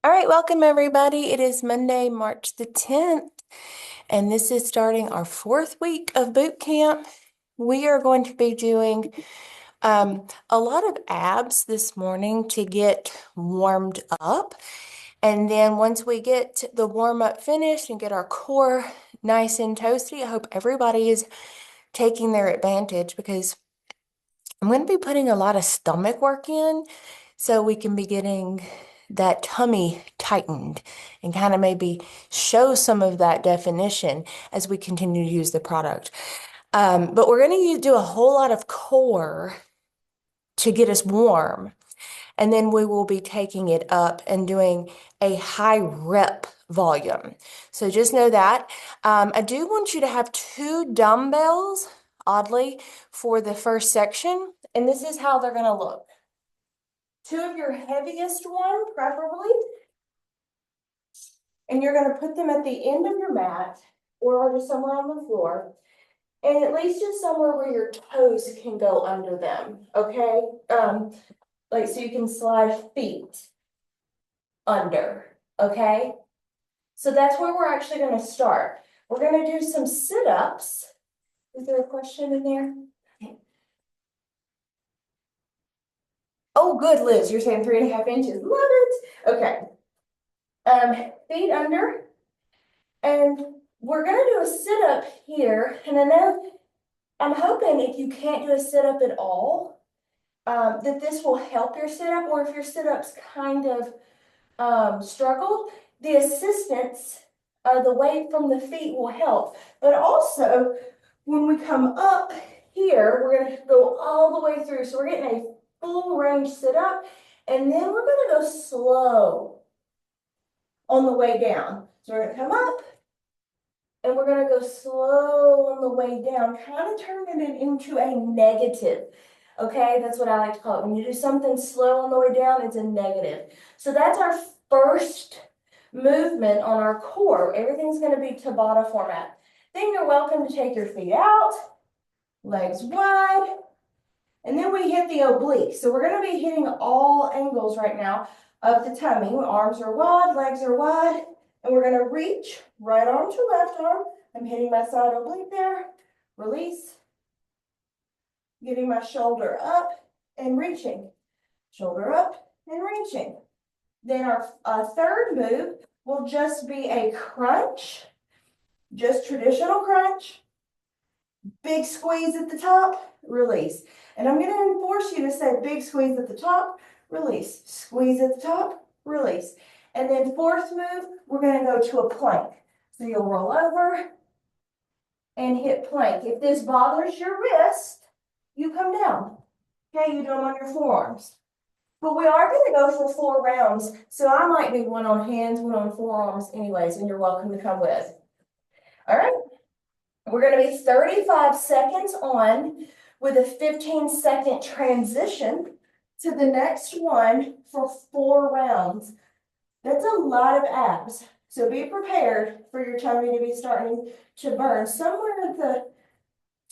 All right, welcome everybody. It is Monday, March the 10th, and this is starting our fourth week of boot camp. We are going to be doing a lot of abs this morning to get warmed up. And then once we get the warm up finished and get our core nice and toasty, I hope everybody is taking their advantage because I'm going to be putting a lot of stomach work in so we can be getting that tummy tightened and kind of maybe show some of that definition as we continue to use the product. But we're going to do a whole lot of core to get us warm. And then we will be taking it up and doing a high rep volume. So just know that. I do want you to have two dumbbells, oddly, for the first section. And this is how they're going to look. Two of your heaviest one, preferably. And you're going to put them at the end of your mat or just somewhere on the floor. And at least just somewhere where your toes can go under them, okay? Like so you can slide feet under, okay? So that's where we're actually going to start. We're going to do some sit-ups. Is there a question in there? Oh, good, Liz. You're saying 3.5 inches. Love it. Okay. Feet under. And we're going to do a sit-up here. And I know, I'm hoping if you can't do a sit-up at all, that this will help your sit-up, or if your sit-ups kind of struggled, the assistance, the weight from the feet will help. But also, when we come up here, we're going to go all the way through. So we're getting a full range sit-up, and then we're going to go slow on the way down. So we're going to come up, and we're going to go slow on the way down, kind of turning it into a negative. Okay, that's what I like to call it. When you do something slow on the way down, it's a negative. So that's our first movement on our core. Everything's going to be Tabata format. Then you're welcome to take your feet out, legs wide, and then we hit the oblique. So we're going to be hitting all angles right now of the tummy. Arms are wide, legs are wide, and we're going to reach right arm to left arm. I'm hitting my side oblique there. Release. Getting my shoulder up and reaching. Shoulder up and reaching. Then our third move will just be a crunch. Just traditional crunch. Big squeeze at the top, release. And I'm going to enforce you to say big squeeze at the top, release. Squeeze at the top, release. And then fourth move, we're going to go to a plank. So you'll roll over and hit plank. If this bothers your wrist, you come down. Okay, you do them on your forearms. But we are going to go for 4 rounds. So I might do one on hands, one on forearms anyways, and you're welcome to come with. All right. We're going to be 35 seconds on with a 15-second transition to the next one for 4 rounds. That's a lot of abs. So be prepared for your tummy to be starting to burn somewhere at the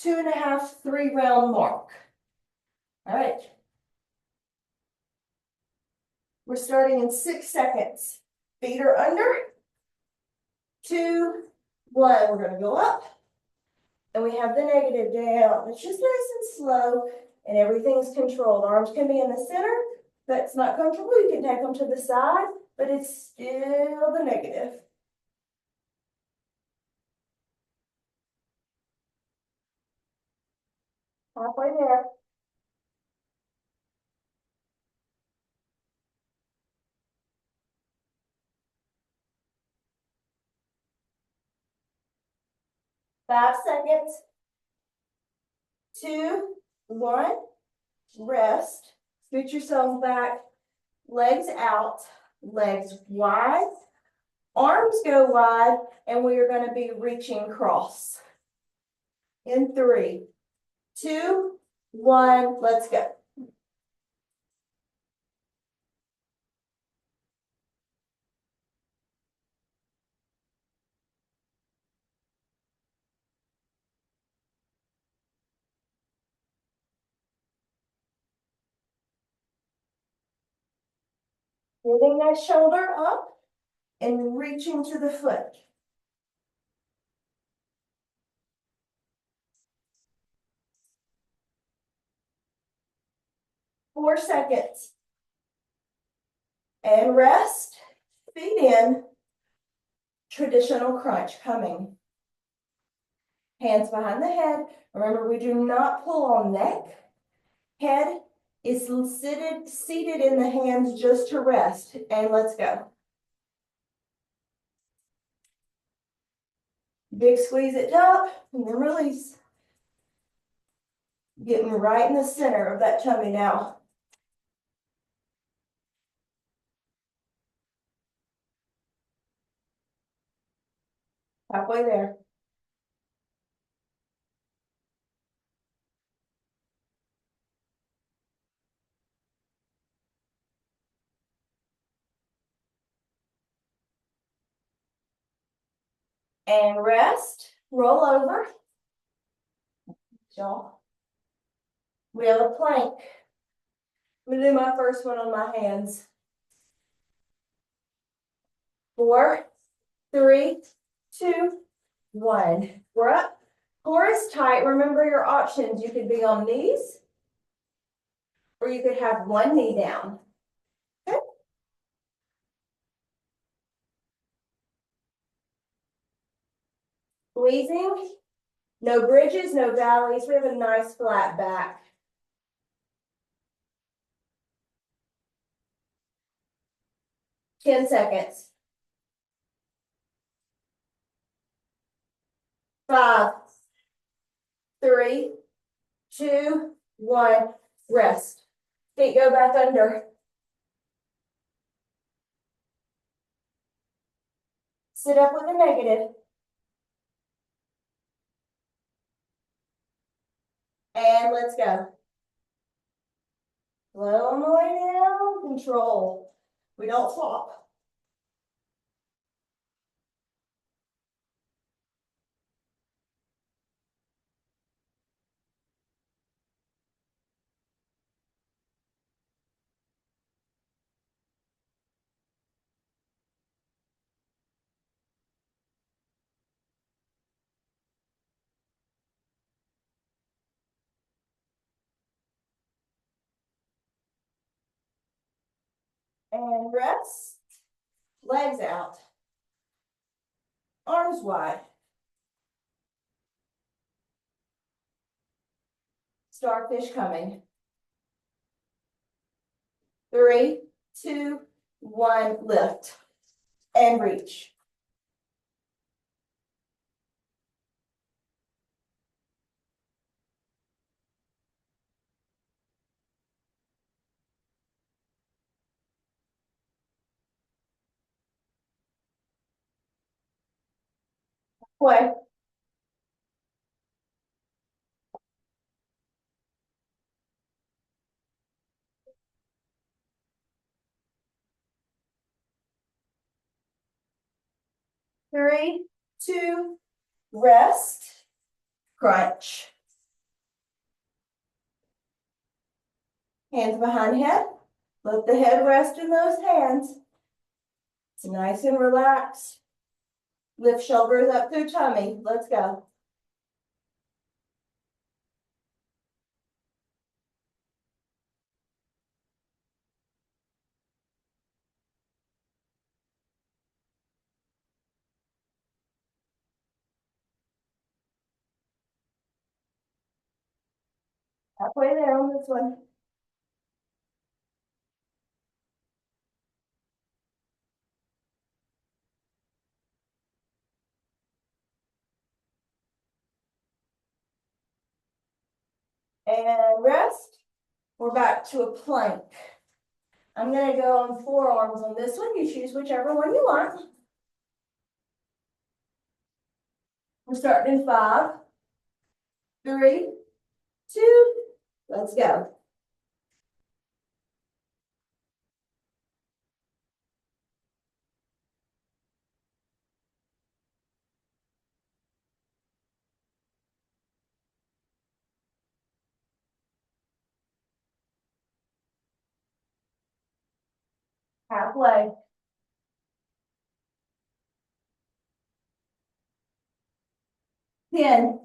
2.5, 3 round mark. All right. We're starting in 6 seconds. Feet are under. 2, 1. We're going to go up. And we have the negative down. It's just nice and slow, and everything's controlled. Arms can be in the center. If that's not comfortable, you can take them to the side, but it's still the negative. Halfway there. Five seconds. 2, 1. Rest. Scoot yourself back. Legs out. Legs wide. Arms go wide, and we are going to be reaching cross. In 3, 2, 1. Let's go. Getting that shoulder up and reaching to the foot. 4 seconds. And rest, feet in, traditional crunch coming. Hands behind the head. Remember, we do not pull on neck. Head is seated in the hands just to rest. And let's go. Big squeeze it up and then release. Getting right in the center of that tummy now. Halfway there. And rest, roll over. Y'all. We have a plank. I'm gonna do my first one on my hands. 4, 3, 2, 1. We're up. Core is tight. Remember your options. You could be on knees, or you could have one knee down. Okay. Squeezing. No bridges, no valleys. We have a nice flat back. Ten seconds. 5, 3, 2, 1. Rest. Feet go back under. Sit up with a negative. And let's go. Slow on the way down. Control. We don't flop. And rest. Legs out. Arms wide. Starfish coming. 3, 2, 1. Lift. And reach. Play. Three, two, rest, crunch. Hands behind head. Let the head rest in those hands. It's nice and relaxed. Lift shoulders up through tummy. Let's go. Halfway there on this one. And rest. We're back to a plank. I'm going to go on forearms on this one. You choose whichever one you want. We're starting in 5, 3, 2, let's go. halfway. Ten.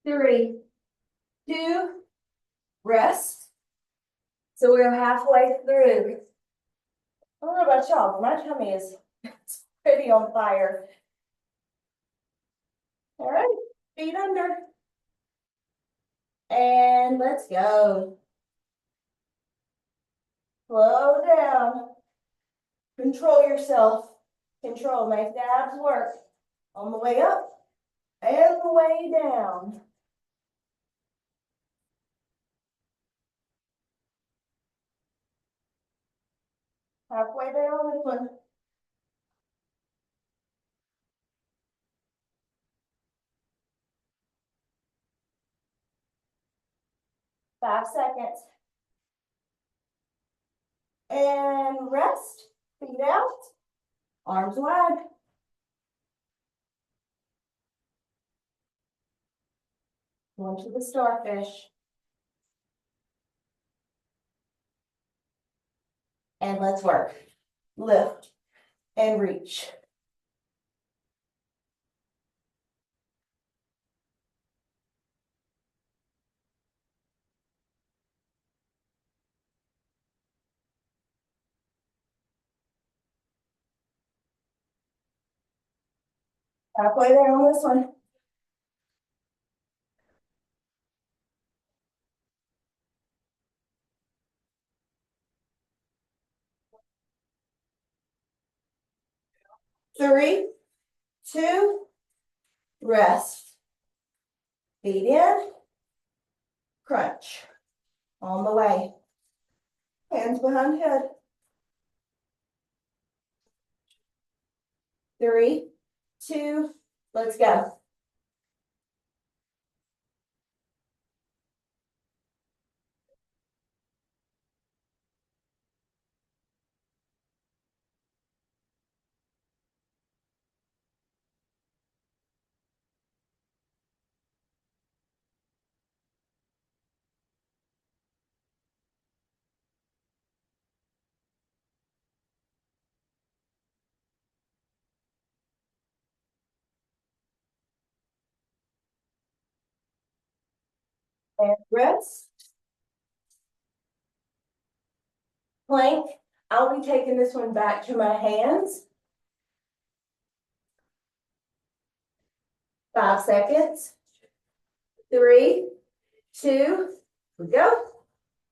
Three, two, rest. So we're halfway through. I don't know about y'all, but my tummy is it's pretty on fire. All right, feet under. And let's go. Slow down. Control yourself. Control, make the abs work. On the way up and the way down. Halfway there on this one. 5 seconds. And rest. Feet out. Arms wide. Going to the starfish. And let's work. Lift and reach. Halfway there on this one. Three, two, rest. Feet in, crunch. On the way. Hands behind head. 3, 2, let's go. And rest. Plank. I'll be taking this one back to my hands. 5 seconds. 3, 2, we go.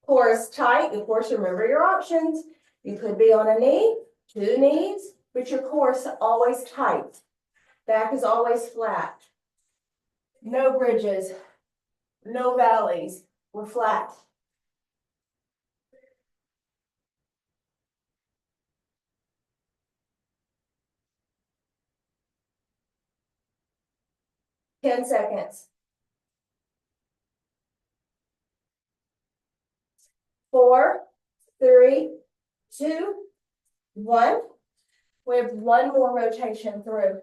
Core is tight. Of course, remember your options. You could be on a knee, 2 knees, but your core is always tight. Back is always flat. No bridges, no valleys. We're flat. Ten seconds. 4, 3, 2, 1. We have one more rotation through.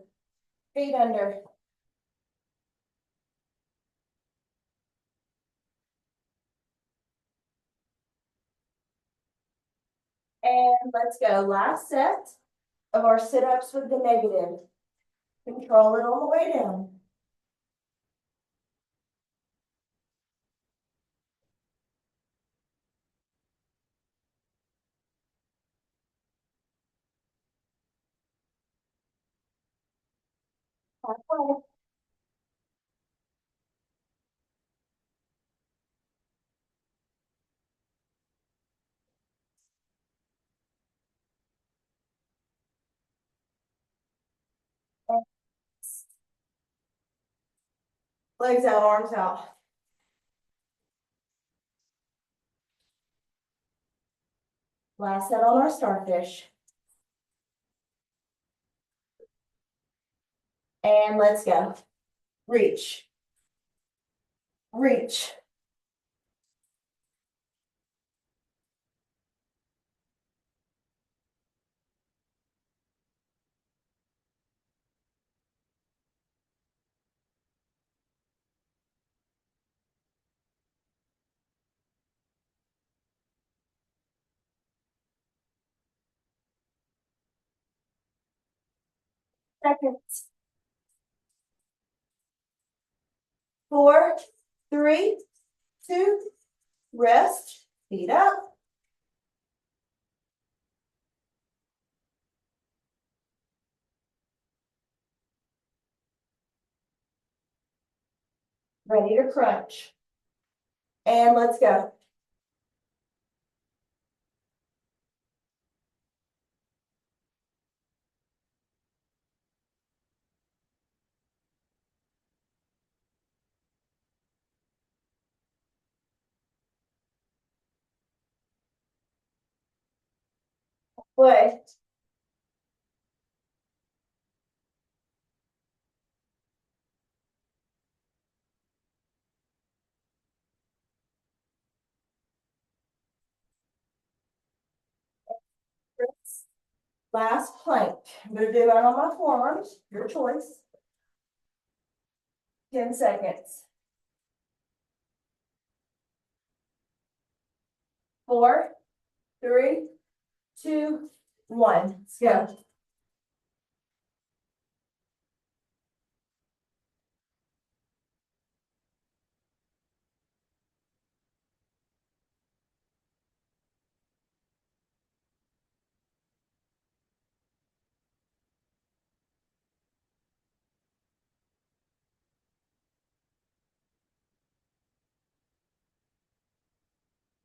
Feet under. And let's go. Last set of our sit-ups with the negative. Control it on the way down. Halfway. Legs out, arms out. Last set on our starfish. And let's go. Reach. Reach. seconds. 4, 3, 2, rest, feet up. Ready to crunch. And let's go. Play. Last plank. I'm going to do that on my forearms, your choice. 10 seconds. 4, 3, 2, 1. Let's go.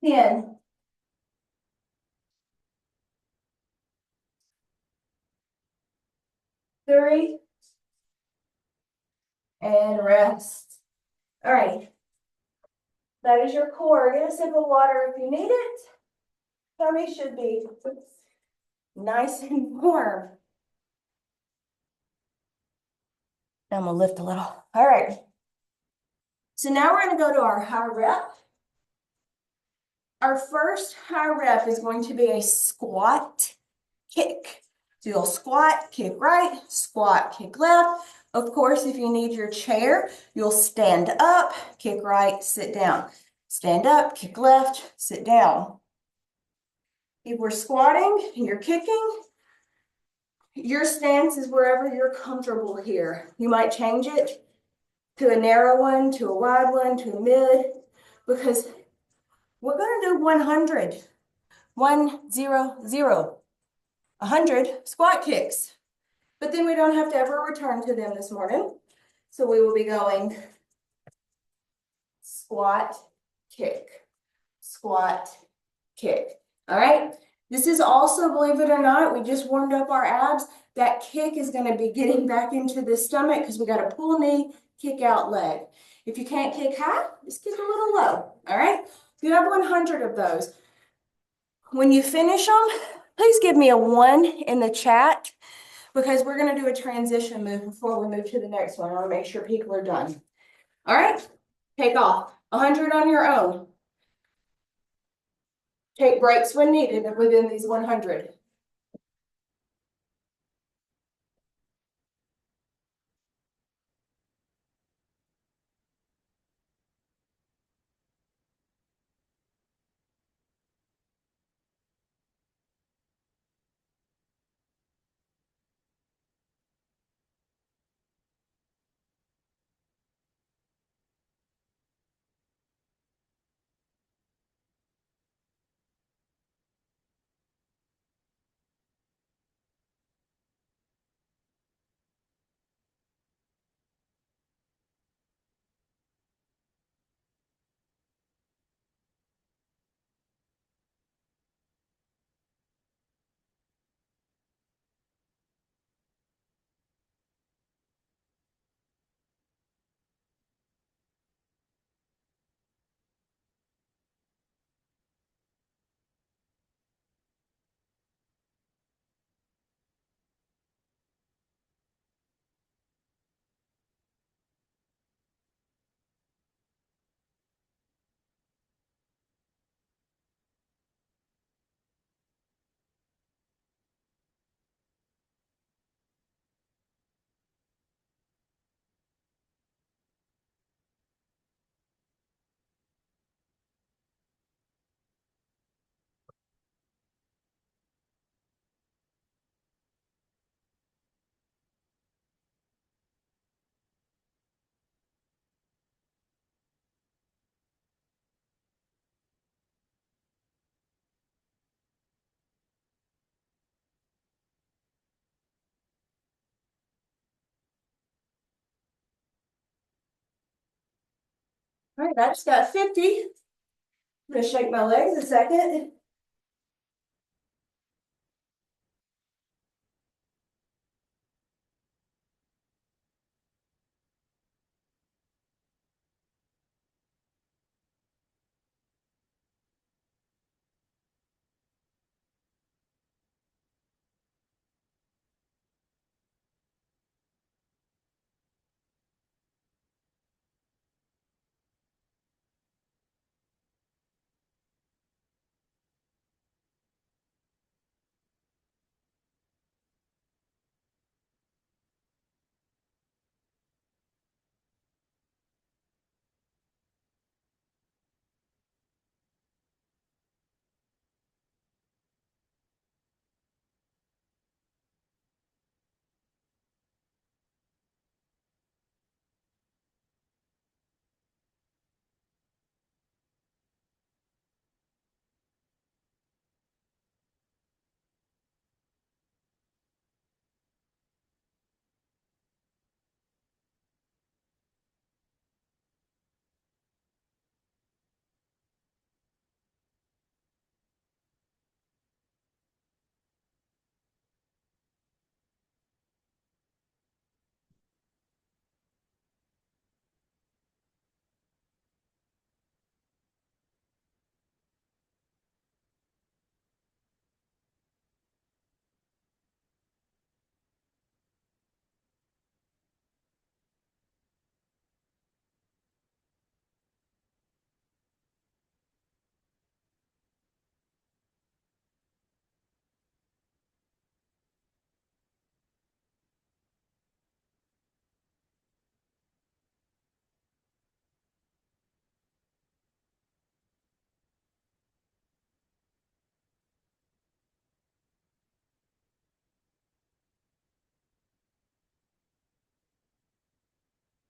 Ten, 3, and rest. All right. That is your core. Get a sip of water if you need it. Tummy should be nice and warm. I'm gonna lift a little. All right. So now we're gonna go to our high rep. Our first high rep is going to be a squat kick. So you'll squat, kick right, squat, kick left. Of course, if you need your chair, you'll stand up, kick right, sit down. Stand up, kick left, sit down. If we're squatting and you're kicking, your stance is wherever you're comfortable here. You might change it to a narrow one, to a wide one, to a mid, because we're gonna do 100. 100. 100 squat kicks. But then we don't have to ever return to them this morning. So we will be going squat, kick, squat, kick. All right. This is also, believe it or not, we just warmed up our abs. That kick is going to be getting back into the stomach because we got to pull knee, kick out leg. If you can't kick high, just kick a little low. All right. You have 100 of those. When you finish them, please give me a 1 in the chat because we're going to do a transition move before we move to the next one. I want to make sure people are done. All right. Take off. 100 on your own. Take breaks when needed within these 100. All right, I just got 50. I'm gonna shake my legs a second.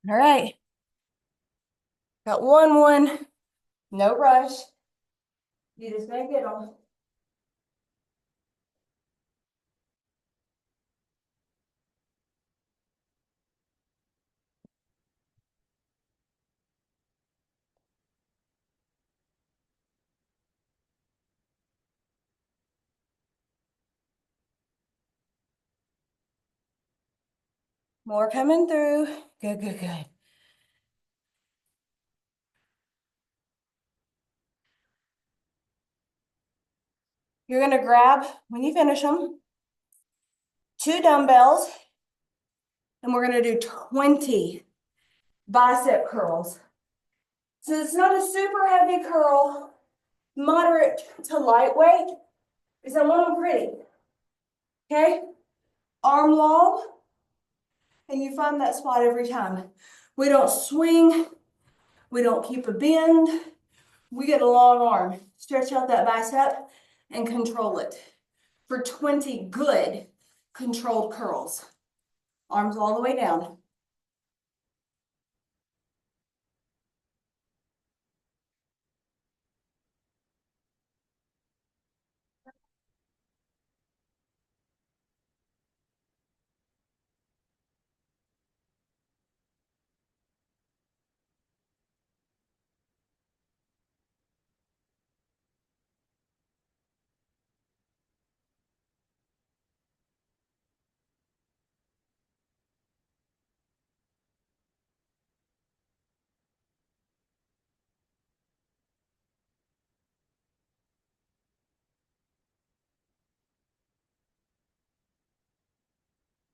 All right. Got one. No rush. You just gonna get them. More coming through. Good. You're gonna grab, when you finish them, 2 dumbbells, and we're gonna do 20 bicep curls. So it's not a super heavy curl, moderate to lightweight, because I want them pretty. Okay? Arm long, and you find that spot every time. We don't swing, we don't keep a bend, we get a long arm. Stretch out that bicep and control it for 20 good controlled curls. Arms all the way down.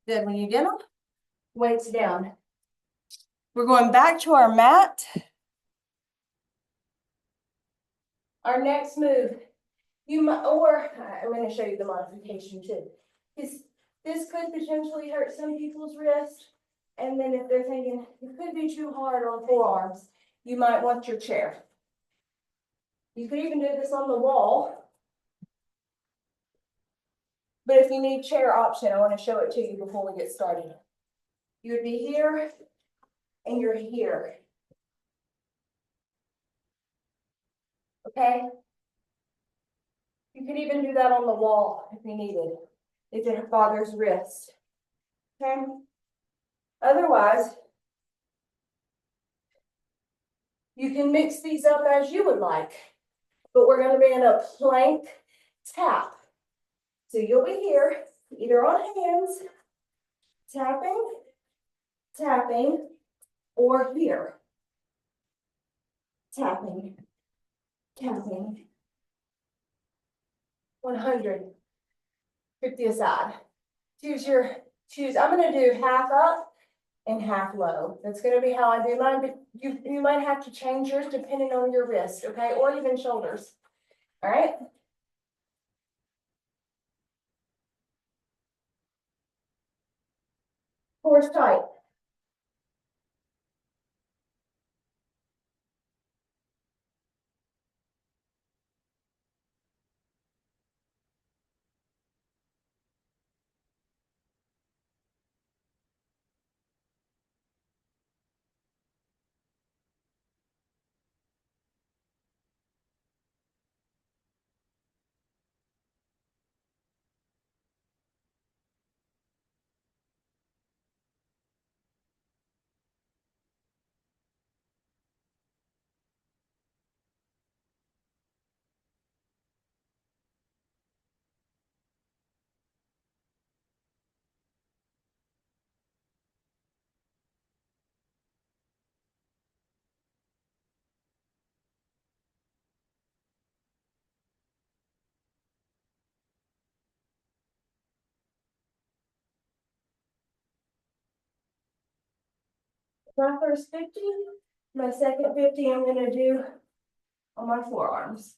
Good, when you get them, weights down. We're going back to our mat. Our next move, you might, or I'm going to show you the modification too. Because this could potentially hurt some people's wrist. And then if they're thinking it could be too hard on forearms, you might want your chair. You could even do this on the wall. But if you need chair option, I want to show it to you before we get started. You would be here and you're here. Okay? You could even do that on the wall if you needed, if it bothers wrist. Okay? Otherwise, You can mix these up as you would like, but we're gonna be in a plank tap. So you'll be here, either on hands, tapping, tapping, or here. Tapping, tapping. 150 aside. Choose, I'm gonna do half up and half low. That's gonna be how I do mine, but you might have to change yours depending on your wrist, okay? Or even shoulders, all right? Core tight. My first 50, my second 50, I'm gonna do on my forearms.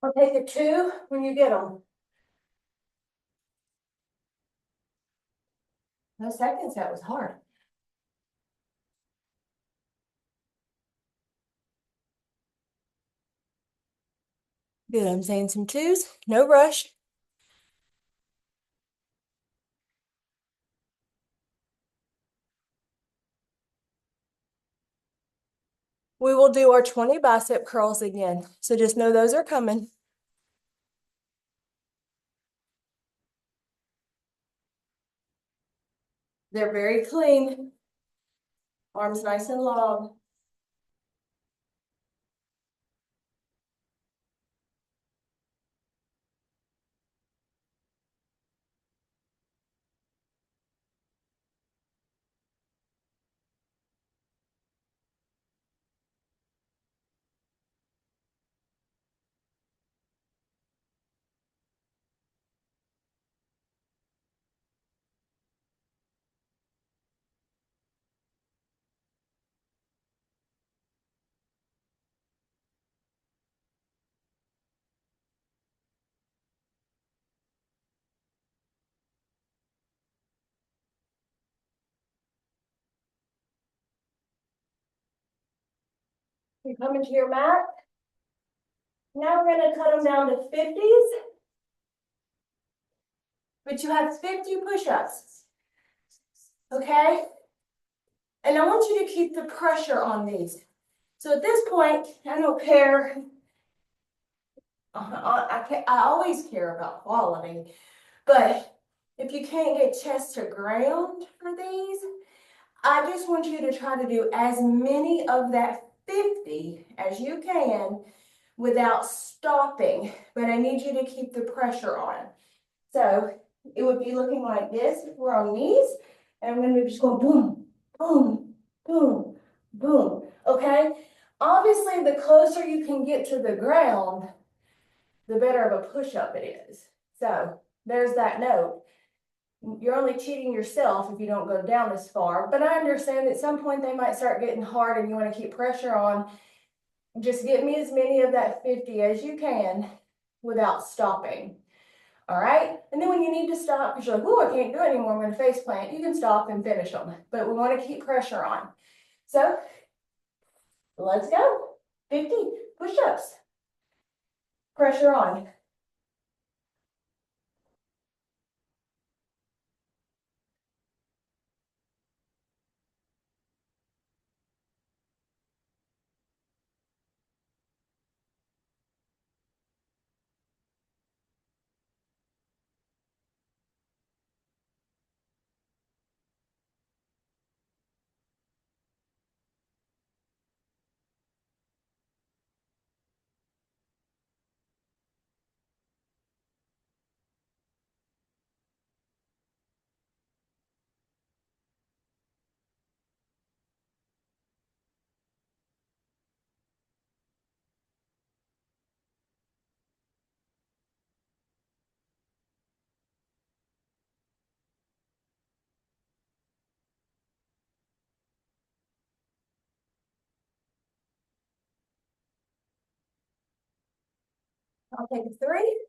I'll take a 2 when you get them. No seconds, that was hard. Good, I'm saying some 2s, no rush. We will do our 20 bicep curls again. So just know those are coming. They're very clean. Arms nice and long. You come into your mat. Now we're gonna cut them down to 50s. But you have 50 push-ups. Okay? And I want you to keep the pressure on these. So at this point, I don't care. I always care about quality. But if you can't get chest to ground for these, I just want you to try to do as many of that 50 as you can without stopping, but I need you to keep the pressure on. So it would be looking like this if we're on knees, and I'm gonna be just going boom, boom, boom, boom, okay? Obviously, the closer you can get to the ground, the better of a push-up it is. So there's that note. You're only cheating yourself if you don't go down this far, but I understand at some point they might start getting hard and you want to keep pressure on. Just get me as many of that 50 as you can without stopping. All right, and then when you need to stop because you're like, oh, I can't do it anymore, I'm going to face plant, you can stop and finish them, but we want to keep pressure on. So let's go. 50 push-ups. Pressure on. I'll take a 3.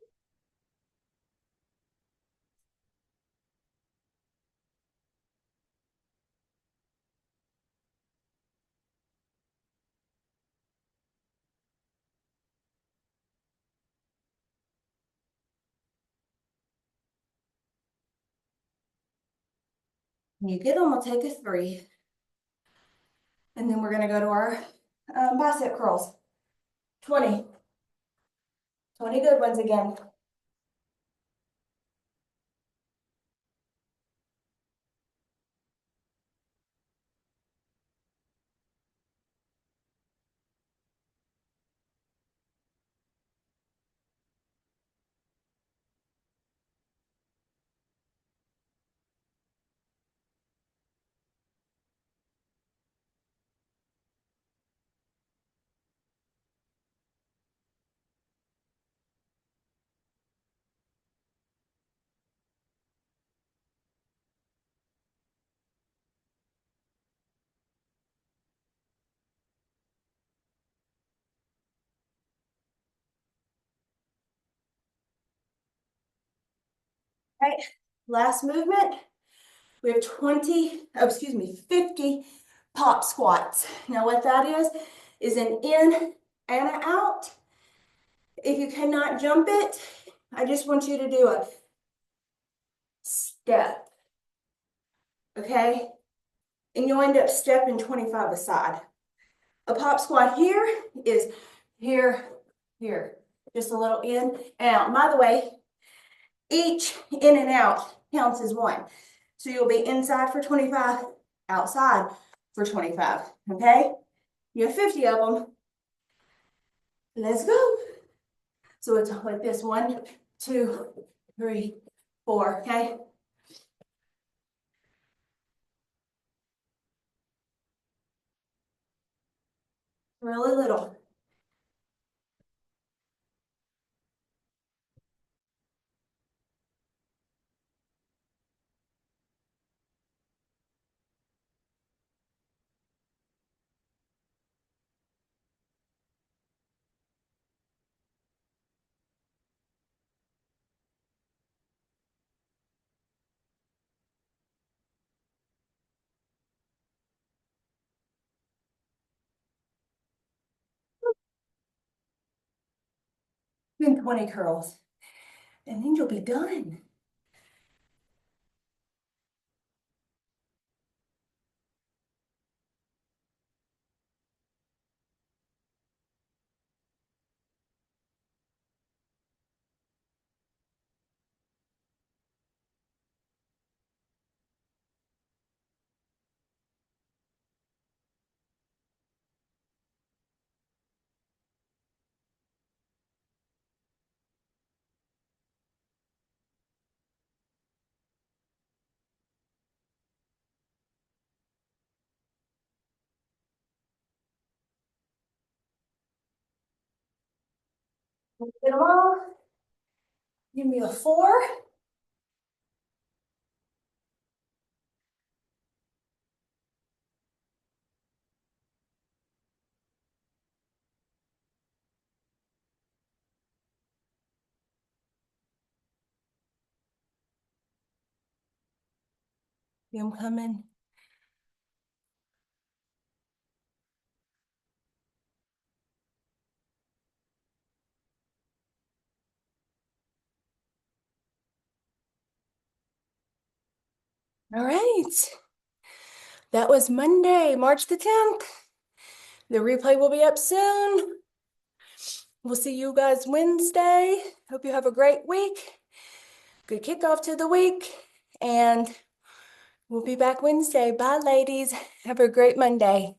You get them, I'll take a 3. And then we're gonna go to our bicep curls. 20. 20 good ones again. All right, last movement. We have 50 pop squats. Now what that is an in and an out. If you cannot jump it, I just want you to do a step, okay? And you'll end up stepping 25 aside. A pop squat here is here, here. Just a little in and out. By the way, each in and out counts as one. So you'll be inside for 25, outside for 25, okay? You have 50 of them. Let's go. So it's like this, 1, 2, 3, 4, okay? Really little. Then 20 curls. And then you'll be done. Get them off. Give me a 4. See them coming. All right. That was Monday, March the 10th. The replay will be up soon. We'll see you guys Wednesday. Hope you have a great week. Good kickoff to the week. And we'll be back Wednesday. Bye, ladies. Have a great Monday.